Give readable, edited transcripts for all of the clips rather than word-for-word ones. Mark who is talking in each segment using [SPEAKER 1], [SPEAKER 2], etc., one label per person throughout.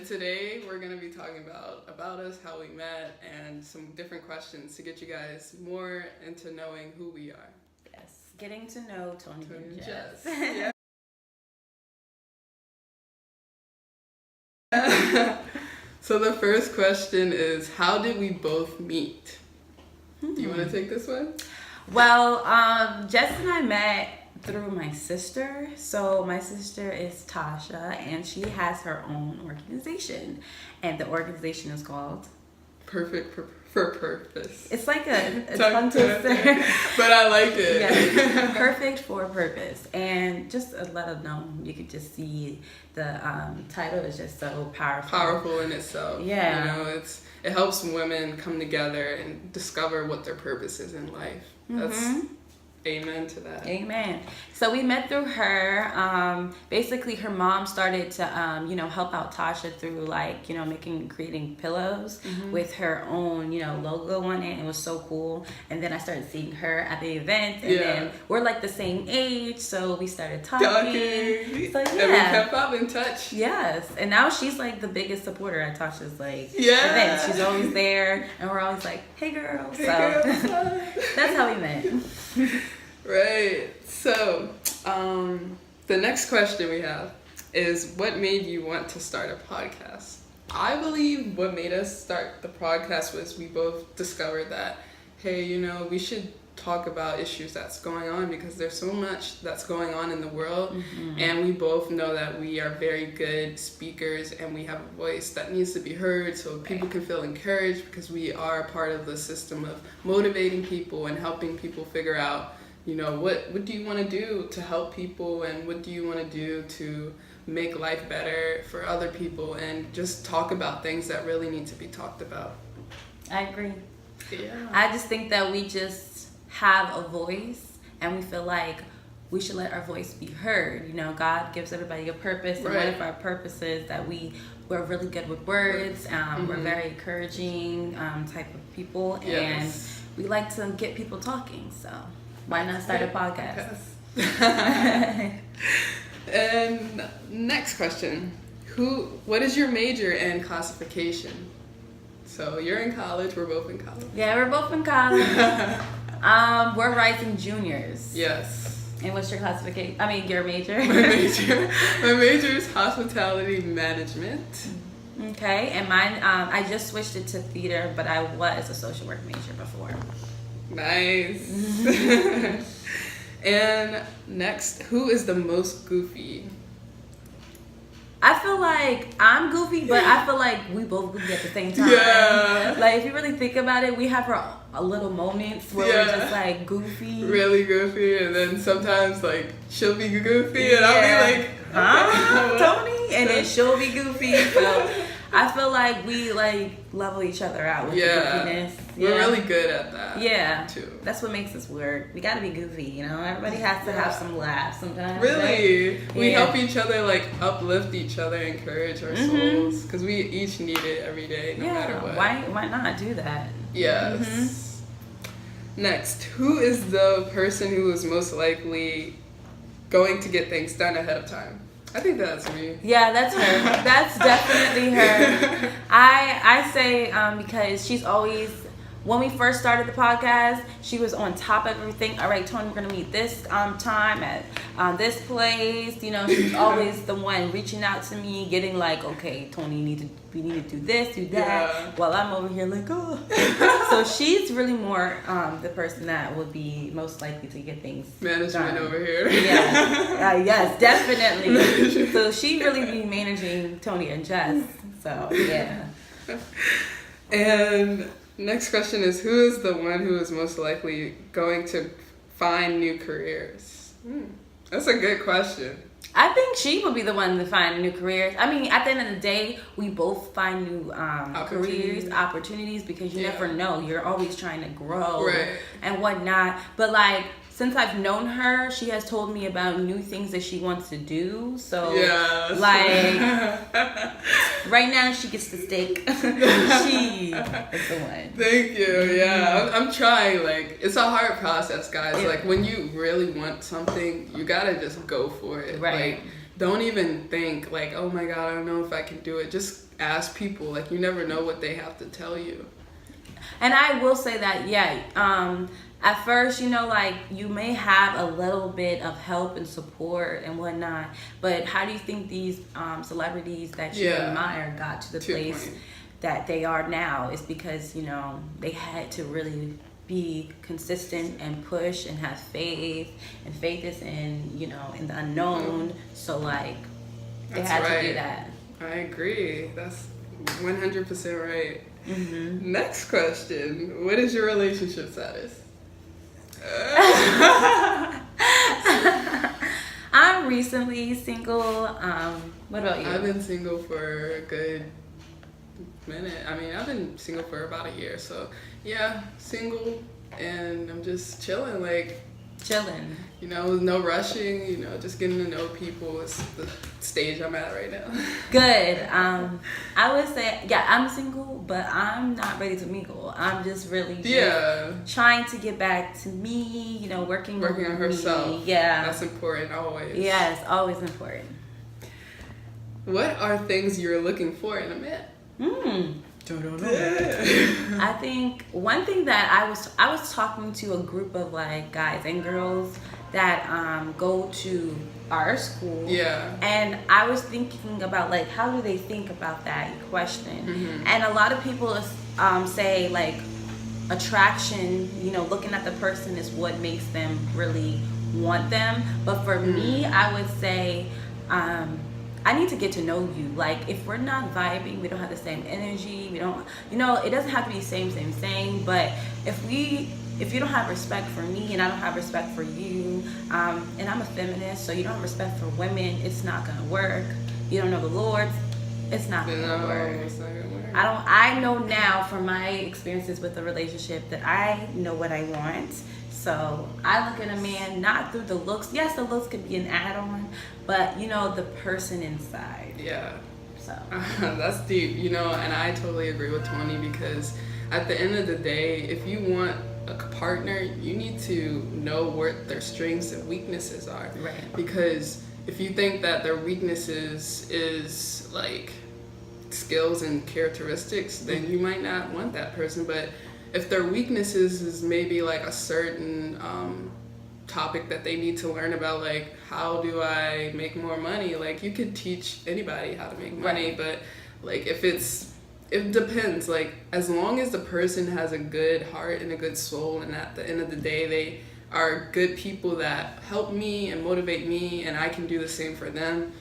[SPEAKER 1] today we're going to be talking about us, how we met, and some different questions to get you guys more into knowing who we are.
[SPEAKER 2] Yes, getting to know Toni and Jess.
[SPEAKER 1] Yeah. So the first question is, how did we both meet? Do you want to take this one?
[SPEAKER 2] Well, Jess and I met through my sister. So my sister is Tasha, and she has her own organization, and the organization is called
[SPEAKER 1] Perfect for Purpose.
[SPEAKER 2] It's like a tongue twister,
[SPEAKER 1] but I like it.
[SPEAKER 2] Yeah, Perfect for Purpose, and just to let them know, you could just see the title is just so
[SPEAKER 1] powerful in itself.
[SPEAKER 2] Yeah,
[SPEAKER 1] you know, it helps women come together and discover what their purpose is in life. That's amen to that.
[SPEAKER 2] Amen. So we met through her. Basically, her mom started to, help out Tasha through creating pillows with her own, logo on it. It was so cool. And then I started seeing her at the event, and then we're like the same age, so we started talking. So yeah,
[SPEAKER 1] and we kept up in touch.
[SPEAKER 2] Yes, and now she's like the biggest supporter at Tasha's events. She's always there, and we're always like, "Hey, girl." So that's how we met.
[SPEAKER 1] Right. So, the next question we have is, what made you want to start a podcast? I believe what made us start the podcast was we both discovered that, hey, we should talk about issues that's going on, because there's so much that's going on in the world, and we both know that we are very good speakers and we have a voice that needs to be heard, so people can feel encouraged, because we are part of the system of motivating people and helping people figure out, what do you want to do to help people, and what do you want to do to make life better for other people, and just talk about things that really need to be talked about.
[SPEAKER 2] I agree.
[SPEAKER 1] Yeah.
[SPEAKER 2] I just think that we just have a voice, and we feel like we should let our voice be heard. God gives everybody a purpose, and one of our purposes that we're really good with words. We're very encouraging type of people, and we like to get people talking. So why not start a podcast?
[SPEAKER 1] And next question, what is your major and classification? So you're in college, we're both in college.
[SPEAKER 2] Yeah, we're both in college. We're rising juniors.
[SPEAKER 1] Yes.
[SPEAKER 2] And what's your classification? I mean, your major?
[SPEAKER 1] My major is hospitality management.
[SPEAKER 2] Okay, and mine, I just switched it to theater, but I was a social work major before.
[SPEAKER 1] Nice. And next, who is the most goofy?
[SPEAKER 2] I feel like I'm goofy, but I feel like we both goofy at the same time.
[SPEAKER 1] Yeah.
[SPEAKER 2] Like, if you really think about it, we have our little moments where we're just goofy.
[SPEAKER 1] Really goofy, and then sometimes she'll be goofy, and I'll be like,
[SPEAKER 2] huh, Toni? And then she'll be goofy, so I feel like we level each other out with the goofiness.
[SPEAKER 1] We're really good at that.
[SPEAKER 2] Yeah,
[SPEAKER 1] too.
[SPEAKER 2] That's what makes us work. We gotta be goofy, Everybody has to have some laughs sometimes.
[SPEAKER 1] Really, we help each other, uplift each other, encourage our souls, because we each need it every day, no matter what.
[SPEAKER 2] Why not do that?
[SPEAKER 1] Yes. Next, who is the person who is most likely going to get things done ahead of time? I think that's me.
[SPEAKER 2] Yeah, that's her. That's definitely her. I say because she's always, when we first started the podcast, she was on top of everything. All right, Toni, we're gonna meet this time at this place. She was always the one reaching out to me, getting okay, Toni, we need to do this, do that. While I'm over here So she's really more the person that would be most likely to get things
[SPEAKER 1] management done. Over here.
[SPEAKER 2] Yeah. Yes, definitely. So she really be managing Toni and Jess. So yeah.
[SPEAKER 1] And next question is, who is the one who is most likely going to find new careers? That's a good question.
[SPEAKER 2] I think she would be the one to find new careers. I mean, at the end of the day, we both find new careers, opportunities, because you never know. You're always trying to grow and whatnot. But since I've known her, she has told me about new things that she wants to do. So, right now she gets the steak. She is the one.
[SPEAKER 1] Thank you. Yeah, I'm trying. It's a hard process, guys. When you really want something, you gotta just go for it.
[SPEAKER 2] Right.
[SPEAKER 1] don't even think like, oh my God, I don't know if I can do it. Just ask people. Like, you never know what they have to tell you.
[SPEAKER 2] And I will say that, at first, like, you may have a little bit of help and support and whatnot, but how do you think these celebrities that you admire got to the place that they are now? Is because, they had to really be consistent and push and have faith, and faith is in, in the unknown. So, like, they had to do that.
[SPEAKER 1] I agree. That's 100% right.
[SPEAKER 2] Mm-hmm.
[SPEAKER 1] Next question. What is your relationship status?
[SPEAKER 2] I'm recently single. What about you?
[SPEAKER 1] I've been single for a good minute. I mean, I've been single for about a year. So, yeah, single. And I'm just chilling. Like, no rushing, just getting to know people is the stage I'm at right now.
[SPEAKER 2] Good. I would say, I'm single, but I'm not ready to mingle. I'm just really trying to get back to me, working on herself. Yeah.
[SPEAKER 1] That's important always.
[SPEAKER 2] Yes, always important.
[SPEAKER 1] What are things you're looking for in a man?
[SPEAKER 2] I think one thing that I was talking to a group of like guys and girls that go to our school, and I was thinking about like how do they think about that question, and a lot of people say like attraction, looking at the person is what makes them really want them, but for me I would say I need to get to know you. Like, if we're not vibing, we don't have the same energy, we don't, it doesn't have to be same, but if you don't have respect for me and I don't have respect for you, and I'm a feminist, so you don't have respect for women, it's not gonna work. You don't know the Lord, it's not gonna work.
[SPEAKER 1] It's not gonna work.
[SPEAKER 2] I know now from my experiences with the relationship that I know what I want. So I look at a man not through the looks. Yes, the looks could be an add-on, but the person inside.
[SPEAKER 1] Yeah.
[SPEAKER 2] So
[SPEAKER 1] that's deep, and I totally agree with Toni, because at the end of the day, if you want a partner, you need to know what their strengths and weaknesses are.
[SPEAKER 2] Right.
[SPEAKER 1] Because if you think that their weaknesses is like skills and characteristics, then you might not want that person. But if their weaknesses is maybe like a certain topic that they need to learn about, like how do I make more money, like you could teach anybody how to make money, but like it depends. Like, as long as the person has a good heart and a good soul, and at the end of the day they are good people that help me and motivate me, and I can do the same for them,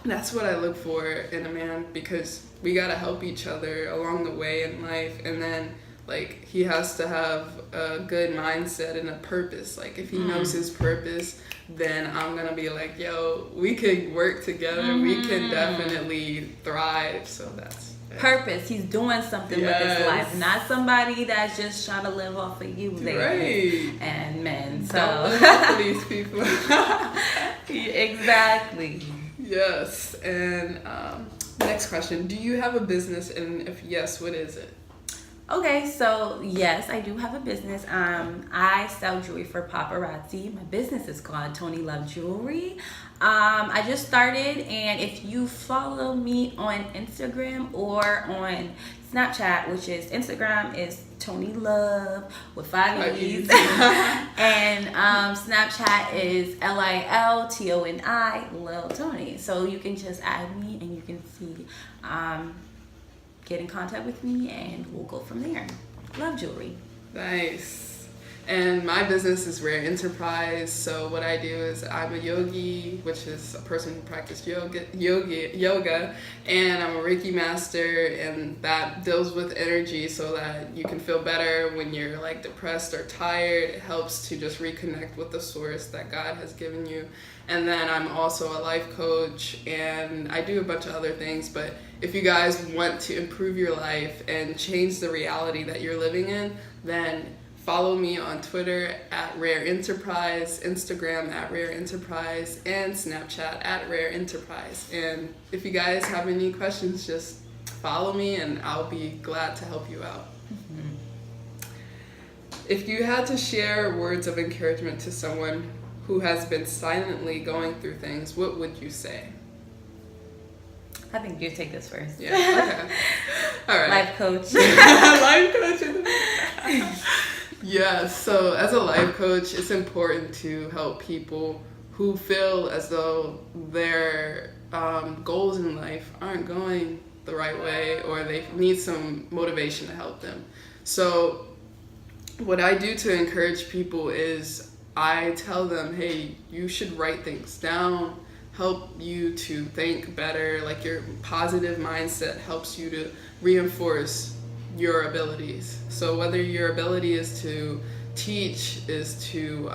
[SPEAKER 1] that's what I look for in a man, because we gotta help each other along the way in life. And then like, he has to have a good mindset and a purpose. Like, if he knows his purpose, then I'm gonna be like, yo, we could work together. We can definitely thrive. So that's
[SPEAKER 2] purpose. He's doing something with his life, not somebody that's just trying to live off of you, ladies and men. So
[SPEAKER 1] don't live off of these people.
[SPEAKER 2] Exactly.
[SPEAKER 1] Yes. And next question: do you have a business? And if yes, what is it?
[SPEAKER 2] Okay, so yes, I do have a business. I sell jewelry for paparazzi. My business is called Toni Love Jewelry. I just started, and if you follow me on Instagram or on Snapchat, which is Instagram is Toni Love with 5 E's, and Snapchat is LILTONI Lil Toni. So you can just add me, and you can see. Get in contact with me, and we'll go from there. Love jewelry.
[SPEAKER 1] Nice. And my business is Rare Enterprise. So what I do is I'm a yogi, which is a person who practices yoga, and I'm a Reiki master, and that deals with energy so that you can feel better when you're like depressed or tired. It helps to just reconnect with the source that God has given you. And then I'm also a life coach, and I do a bunch of other things. But if you guys want to improve your life and change the reality that you're living in, then follow me on Twitter at Rare Enterprise, Instagram at Rare Enterprise, and Snapchat at Rare Enterprise. And if you guys have any questions, just follow me and I'll be glad to help you out. If you had to share words of encouragement to someone, who has been silently going through things, what would you say?
[SPEAKER 2] I think you take this first.
[SPEAKER 1] Yeah, okay. All right.
[SPEAKER 2] Life coach.
[SPEAKER 1] Life coach. Yeah, so as a life coach, it's important to help people who feel as though their goals in life aren't going the right way, or they need some motivation to help them. So what I do to encourage people is I tell them, hey, you should write things down, help you to think better. Like, your positive mindset helps you to reinforce your abilities. So whether your ability is to teach, is to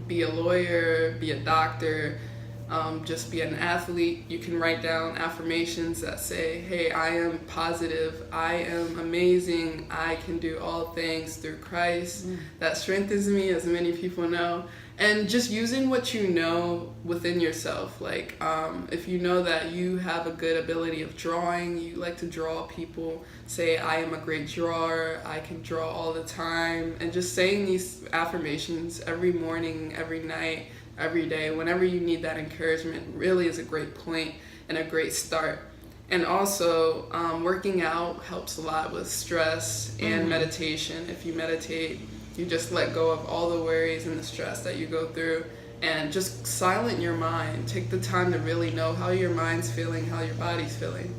[SPEAKER 1] be a lawyer, be a doctor, just be an athlete, you can write down affirmations that say, hey, I am positive, I am amazing, I can do all things through Christ that strengthens me, as many people know. And just using what you know within yourself. Like, if you know that you have a good ability of drawing, you like to draw people, say, I am a great drawer, I can draw all the time. And just saying these affirmations every morning, every night, every day, whenever you need that encouragement, really is a great point and a great start. And also, working out helps a lot with stress and meditation. If you meditate, you just let go of all the worries and the stress that you go through, and just silent your mind. Take the time to really know how your mind's feeling, how your body's feeling.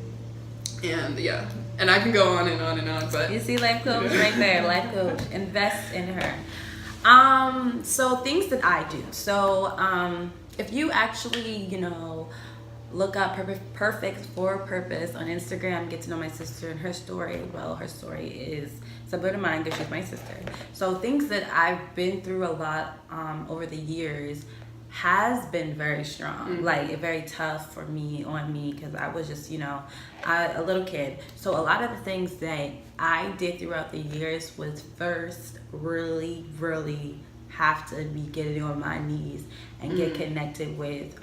[SPEAKER 1] And yeah, and I can go on and on and on, but
[SPEAKER 2] you see life coach right there, life coach. Invest in her. So things that I do. So if you actually, look up Perfect for Purpose on Instagram, get to know my sister and her story. Well, her story is similar to mine because she's my sister. So things that I've been through a lot over the years has been very strong, like very tough for me, because I was just, a little kid. So a lot of the things that I did throughout the years was first really, really have to be getting on my knees and get connected with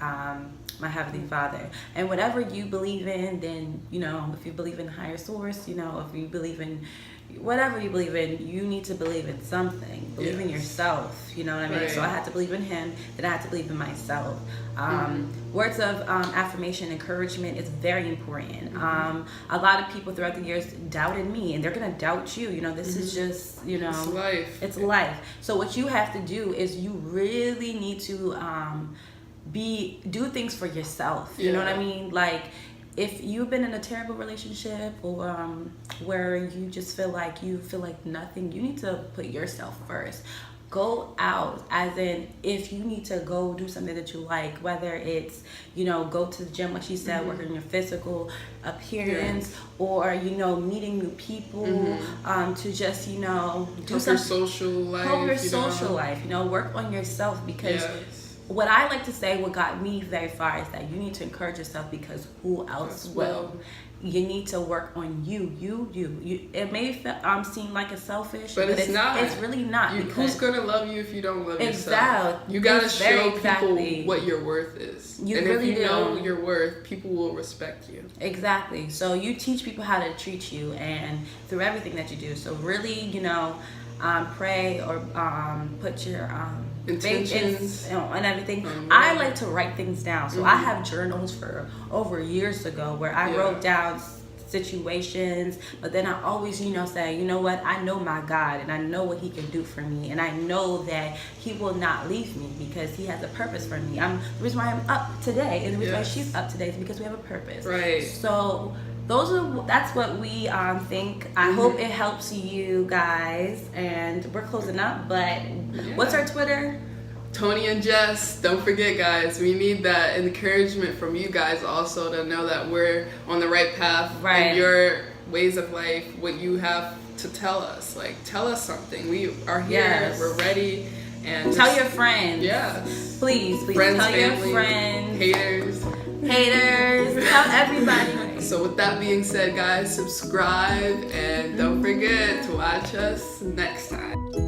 [SPEAKER 2] my Heavenly Father. And whatever you believe in, then, if you believe in a higher source, if you believe in whatever you believe in, you need to believe in something. Believe in yourself, you know what I mean? Right. So I had to believe in Him, then I had to believe in myself. Words of affirmation, encouragement is very important. A lot of people throughout the years doubted me, and they're going to doubt you. This is just,
[SPEAKER 1] It's life.
[SPEAKER 2] It's life. So what you have to do is you really need to do things for yourself. You know what I mean? Like, if you've been in a terrible relationship, or where you just feel like nothing, you need to put yourself first. Go out, as in, if you need to go do something that you like, whether it's, go to the gym, like she said, work on your physical appearance, or, meeting new people, to just, do
[SPEAKER 1] your social life.
[SPEAKER 2] Help your social life, work on yourself, because what I like to say, what got me very far, is that you need to encourage yourself, because who else will? You need to work on you. It may seem like it's selfish, but it's not. It's really not.
[SPEAKER 1] Who's gonna love you if you don't love yourself?
[SPEAKER 2] Exactly.
[SPEAKER 1] You gotta show people what your worth is. And if you know your worth, people will respect you.
[SPEAKER 2] Exactly. So you teach people how to treat you, and through everything that you do. So really, pray, or put your intentions and everything. I like to write things down. So I have journals for over years ago where I wrote down situations, but then I always, say, you know what, I know my God, and I know what He can do for me, and I know that He will not leave me, because He has a purpose for me. The reason why I'm up today, and the reason why she's up today, is because we have a purpose.
[SPEAKER 1] Right.
[SPEAKER 2] So that's what we think. I hope it helps you guys, and we're closing up, but what's our Twitter?
[SPEAKER 1] Toni and Jess. Don't forget, guys, we need that encouragement from you guys also, to know that we're on the right path in your ways of life, what you have to tell us. Like, tell us something. We are here, we're ready. And
[SPEAKER 2] tell your friends.
[SPEAKER 1] Yes.
[SPEAKER 2] Please
[SPEAKER 1] friends,
[SPEAKER 2] tell
[SPEAKER 1] family,
[SPEAKER 2] your friends.
[SPEAKER 1] Haters.
[SPEAKER 2] Tell everybody.
[SPEAKER 1] So with that being said, guys, subscribe, and don't forget to watch us next time.